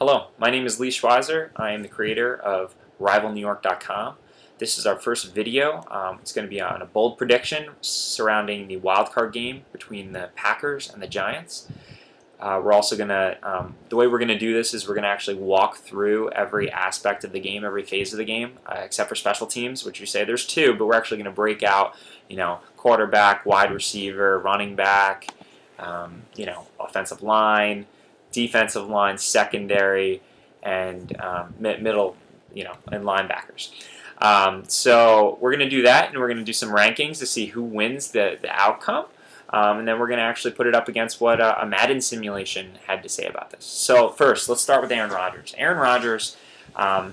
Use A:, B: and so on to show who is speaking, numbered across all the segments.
A: Hello, my name is Lee Schweizer. I am the creator of RivalNewYork.com. This is our first video. It's going to be on a bold prediction surrounding the wildcard game between the Packers and the Giants. We're also going to, the way we're going to do this is we're going to actually walk through every aspect of the game, every phase of the game, except for special teams, which you say there's two, but we're actually going to break out, quarterback, wide receiver, running back, offensive line, defensive line, secondary, and middle, and linebackers. So we're going to do that, and we're going to do some rankings to see who wins the outcome. And then we're going to actually put it up against what a Madden simulation had to say about this. So first, let's start with Aaron Rodgers. Aaron Rodgers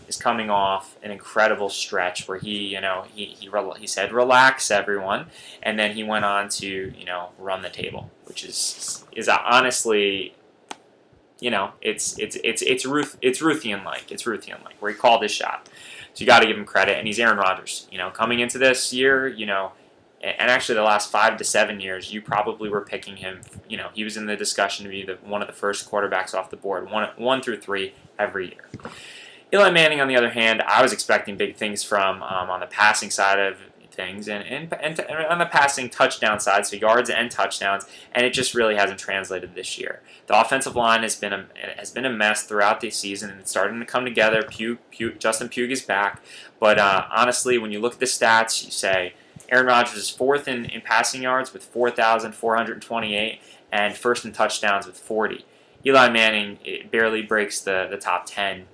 A: is coming off an incredible stretch where he said, "Relax, everyone," and then he went on to run the table, which is honestly, it's Ruthian-like. It's Ruthian-like, where he called his shot. So you got to give him credit, and he's Aaron Rodgers. Coming into this year, and actually the last 5 to 7 years, you probably were picking him. He was in the discussion to be one of the first quarterbacks off the board, one through three every year. Eli Manning, on the other hand, I was expecting big things from on the passing side of things and on the passing touchdown side, so yards and touchdowns, and it just really hasn't translated this year. The offensive line has been a mess throughout the season, and it's starting to come together. Justin Pugh is back, but honestly, when you look at the stats, you say Aaron Rodgers is fourth in passing yards with 4,428 and first in touchdowns with 40. Eli Manning barely breaks the top 10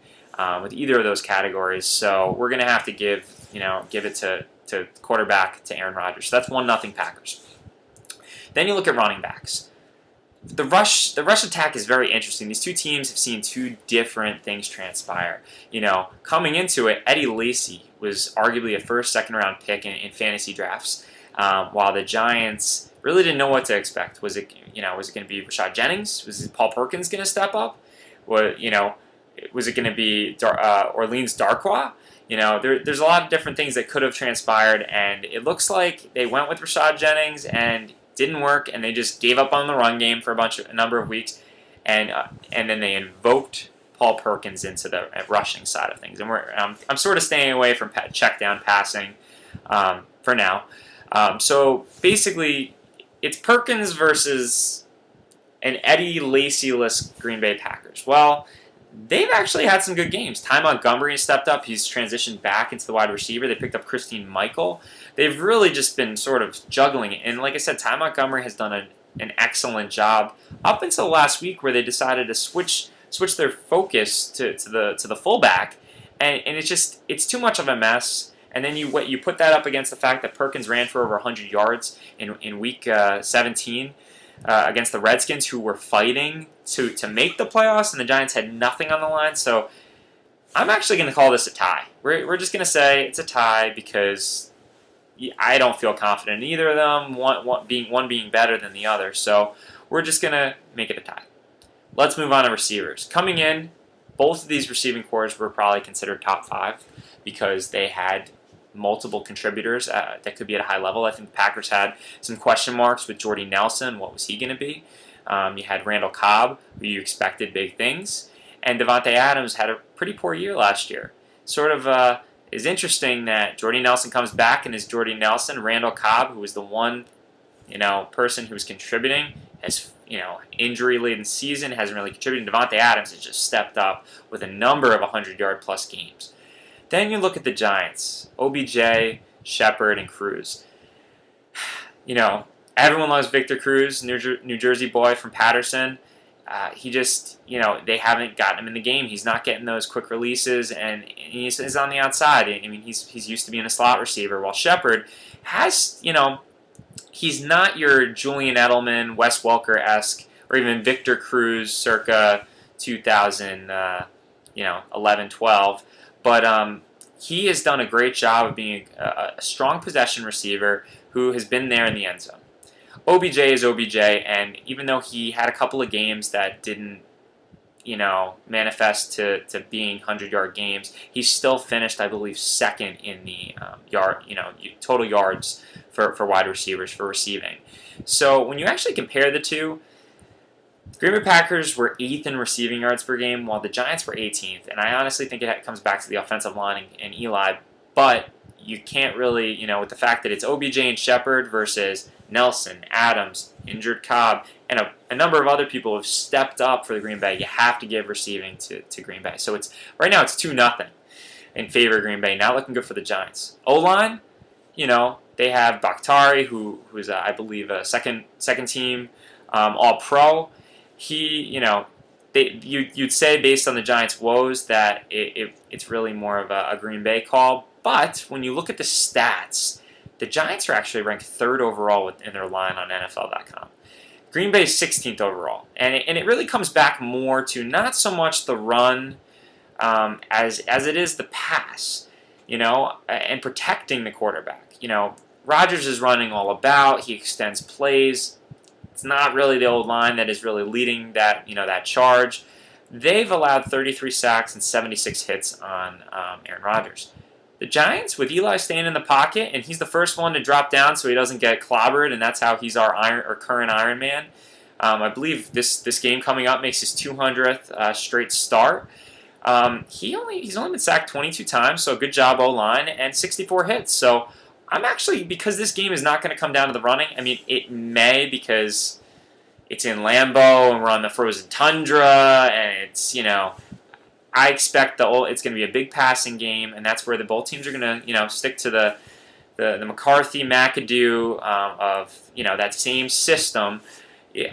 A: with either of those categories, so we're going to have to give it to quarterback to Aaron Rodgers. So that's 1-0 Packers. Then you look at running backs. The rush attack is very interesting. These two teams have seen two different things transpire. Coming into it, Eddie Lacy was arguably a first, second-round pick in fantasy drafts, while the Giants really didn't know what to expect. Was it going to be Rashad Jennings? Was Paul Perkins going to step up? Was it going to be Orleans Darkwa? There's a lot of different things that could have transpired, and it looks like they went with Rashad Jennings and didn't work, and they just gave up on the run game for a number of weeks, and then they invoked Paul Perkins into the rushing side of things. And I'm sort of staying away from check down passing for now. So basically, it's Perkins versus an Eddie Lacy-less Green Bay Packers. Well, they've actually had some good games. Ty Montgomery stepped up. He's transitioned back into the wide receiver. They picked up Christine Michael. They've really just been sort of juggling it. And like I said, Ty Montgomery has done an excellent job up until last week, where they decided to switch their focus to the fullback, and it's too much of a mess. And then you put that up against the fact that Perkins ran for over 100 yards in week 17 against the Redskins, who were fighting to make the playoffs, and the Giants had nothing on the line. So I'm actually going to call this a tie. We're just going to say it's a tie because I don't feel confident in either of them, one being better than the other. So we're just going to make it a tie. Let's move on to receivers. Coming in, both of these receiving corps were probably considered top 5 because they had multiple contributors that could be at a high level. I think the Packers had some question marks with Jordy Nelson. What was he going to be? You had Randall Cobb, who you expected big things. And Davante Adams had a pretty poor year last year. Sort of is interesting that Jordy Nelson comes back and is Jordy Nelson. Randall Cobb, who was the one person who was contributing, has injury-laden season, hasn't really contributed. Davante Adams has just stepped up with a number of 100-yard-plus games. Then you look at the Giants, OBJ, Shepard, and Cruz. Everyone loves Victor Cruz, New Jersey boy from Patterson. He just, they haven't gotten him in the game. He's not getting those quick releases, and he's on the outside. I mean, he's used to being a slot receiver, while Shepard has, he's not your Julian Edelman, Wes Welker-esque, or even Victor Cruz circa 2011, 12. But he has done a great job of being a strong possession receiver who has been there in the end zone. OBJ is OBJ, and even though he had a couple of games that didn't, manifest to being 100-yard games, he still finished, I believe, second in the total yards for wide receivers for receiving. So when you actually compare the two, Green Bay Packers were 8th in receiving yards per game, while the Giants were 18th. And I honestly think it comes back to the offensive line and Eli. But you can't really, with the fact that it's OBJ and Shepard versus Nelson, Adams, injured Cobb, and a number of other people have stepped up for the Green Bay. You have to give receiving to Green Bay. So right now it's 2-0 in favor of Green Bay. Not looking good for the Giants. O-line, they have Bakhtiari, who's I believe a second team All-Pro. You'd say based on the Giants' woes that it's really more of a Green Bay call. But when you look at the stats, the Giants are actually ranked 3rd overall in their line on NFL.com. Green Bay is 16th overall, and it really comes back more to not so much the run as it is the pass, and protecting the quarterback. Rodgers is running all about. He extends plays. It's not really the old line that is really leading that charge. They've allowed 33 sacks and 76 hits on Aaron Rodgers. The Giants, with Eli staying in the pocket, and he's the first one to drop down so he doesn't get clobbered, and that's how he's our current Iron Man. I believe this game coming up makes his 200th straight start. He's only been sacked 22 times, so good job O-line, and 64 hits. So I'm actually, because this game is not going to come down to the running, I mean, it may because it's in Lambeau and we're on the frozen tundra, and it's, I expect it's going to be a big passing game, and that's where both teams are going to, stick to the McCarthy-McAdoo of, that same system.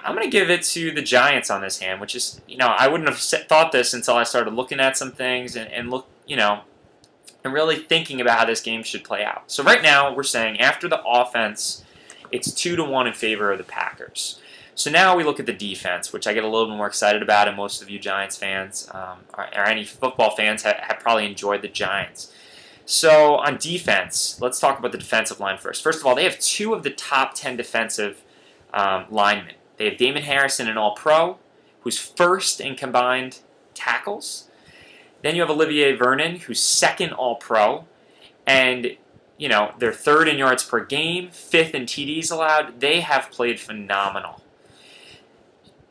A: I'm going to give it to the Giants on this hand, which is, I wouldn't have thought this until I started looking at some things and really thinking about how this game should play out. So right now, we're saying after the offense, it's 2-1 in favor of the Packers. So now we look at the defense, which I get a little bit more excited about, and most of you Giants fans or any football fans have probably enjoyed the Giants. So on defense, let's talk about the defensive line first. First of all, they have 2 of the top 10 defensive linemen. They have Damon Harrison, an All-Pro, who's 1st in combined tackles. Then you have Olivier Vernon, who's 2nd All-Pro, and they're 3rd in yards per game, 5th in TDs allowed. They have played phenomenal.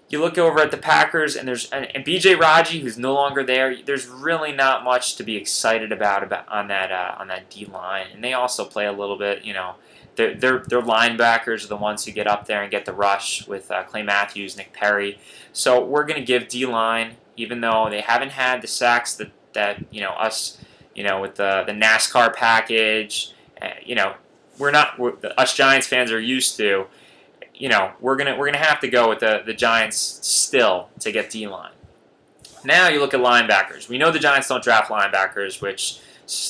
A: You look over at the Packers, and there's B.J. Raji, who's no longer there. There's really not much to be excited about on that D line, and they also play a little bit. Their linebackers are the ones who get up there and get the rush with Clay Matthews, Nick Perry. So we're going to give D line, even though they haven't had the sacks that us with the NASCAR package, us Giants fans are used to. We're gonna have to go with the Giants still to get D-line. Now you look at linebackers. We know the Giants don't draft linebackers, which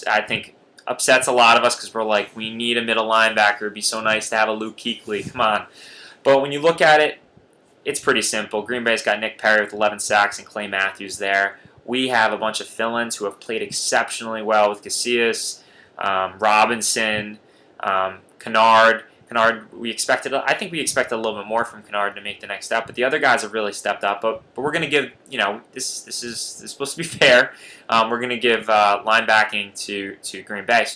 A: I think upsets a lot of us because we're like, we need a middle linebacker. It'd be so nice to have a Luke Kuechly. Come on. But when you look at it, it's pretty simple. Green Bay's got Nick Perry with 11 sacks and Clay Matthews there. We have a bunch of fill-ins who have played exceptionally well with Casillas, Robinson, Kennard. Kennard, I think we expected a little bit more from Kennard to make the next step, but the other guys have really stepped up. But we're going to give, this is supposed to be fair. We're going to give linebacking to Green Bay.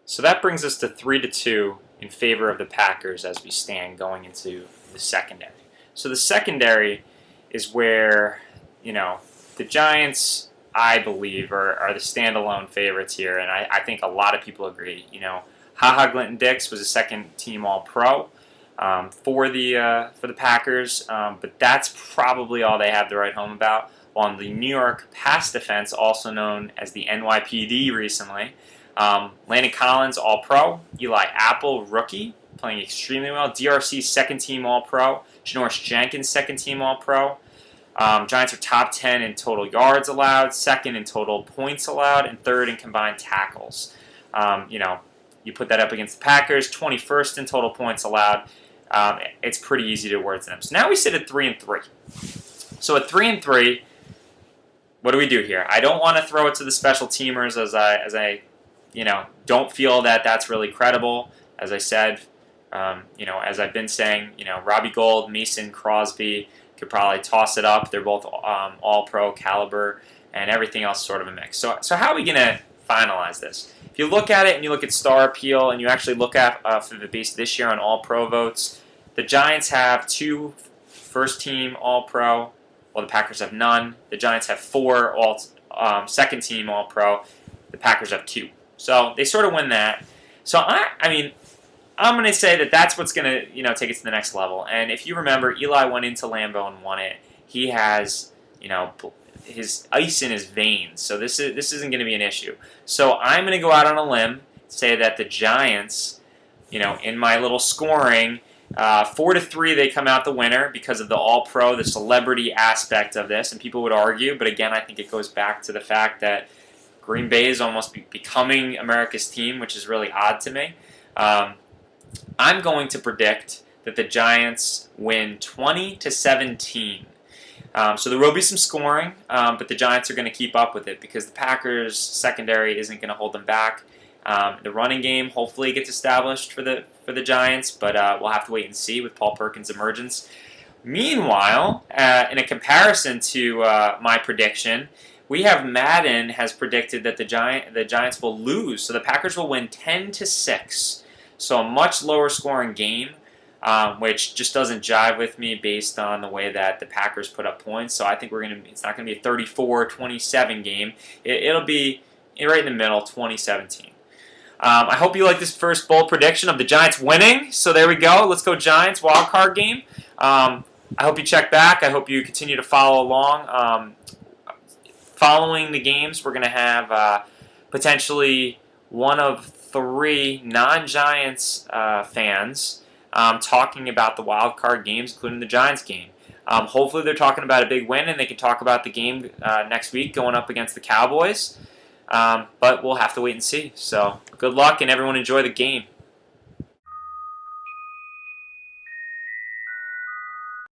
A: So that brings us to 3-2 in favor of the Packers as we stand going into the secondary. So the secondary is where, the Giants, I believe, are the standalone favorites here, and I think a lot of people agree. HaHa Clinton-Dix was a 2nd-team All-Pro for the Packers, but that's probably all they have to write home about. On the New York pass defense, also known as the NYPD recently, Landon Collins, All-Pro, Eli Apple, rookie, playing extremely well. DRC, 2nd-team All-Pro, Janoris Jenkins, 2nd-team All-Pro. Giants are top 10 in total yards allowed, 2nd in total points allowed, and 3rd in combined tackles. You put that up against the Packers, 21st in total points allowed. It's pretty easy to award to them. So now we sit at 3-3. So at 3-3, what do we do here? I don't want to throw it to the special teamers as I don't feel that that's really credible. As I said, as I've been saying, Robbie Gould, Mason Crosby could probably toss it up. They're both all-pro caliber, and everything else sort of a mix. So how are we going to finalize this? If you look at it and you look at star appeal and you actually look at for the base this year on all-pro votes, the Giants have 2 first team All-Pro, while the Packers have none. The Giants have 4 second team All-Pro. The Packers have 2. So they sort of win that. So I mean, I'm going to say that that's what's going to take it to the next level. And if you remember, Eli went into Lambeau and won it. He has his ice in his veins, so this isn't going to be an issue. So I'm going to go out on a limb, say that the Giants, in my little scoring, 4-3 they come out the winner because of the All-Pro, the celebrity aspect of this, and people would argue, but again, I think it goes back to the fact that Green Bay is almost becoming America's team, which is really odd to me. I'm going to predict that the Giants win 20-17. So there will be some scoring, but the Giants are going to keep up with it because the Packers' secondary isn't going to hold them back. The running game hopefully gets established for the Giants, but we'll have to wait and see with Paul Perkins' emergence. Meanwhile, in a comparison to my prediction, we have Madden has predicted that the Giants will lose, so the Packers will win 10-6. So a much lower scoring game. Which just doesn't jive with me based on the way that the Packers put up points. So I think it's not going to be a 34-27 game. It'll be right in the middle, 2017. I hope you like this first bold prediction of the Giants winning. So there we go. Let's go Giants, wild card game. I hope you check back. I hope you continue to follow along. Following the games, we're going to have potentially one of 3 non-Giants fans talking about the wild card games, including the Giants game. Hopefully they're talking about a big win and they can talk about the game next week going up against the Cowboys. But we'll have to wait and see. So good luck and everyone enjoy the game.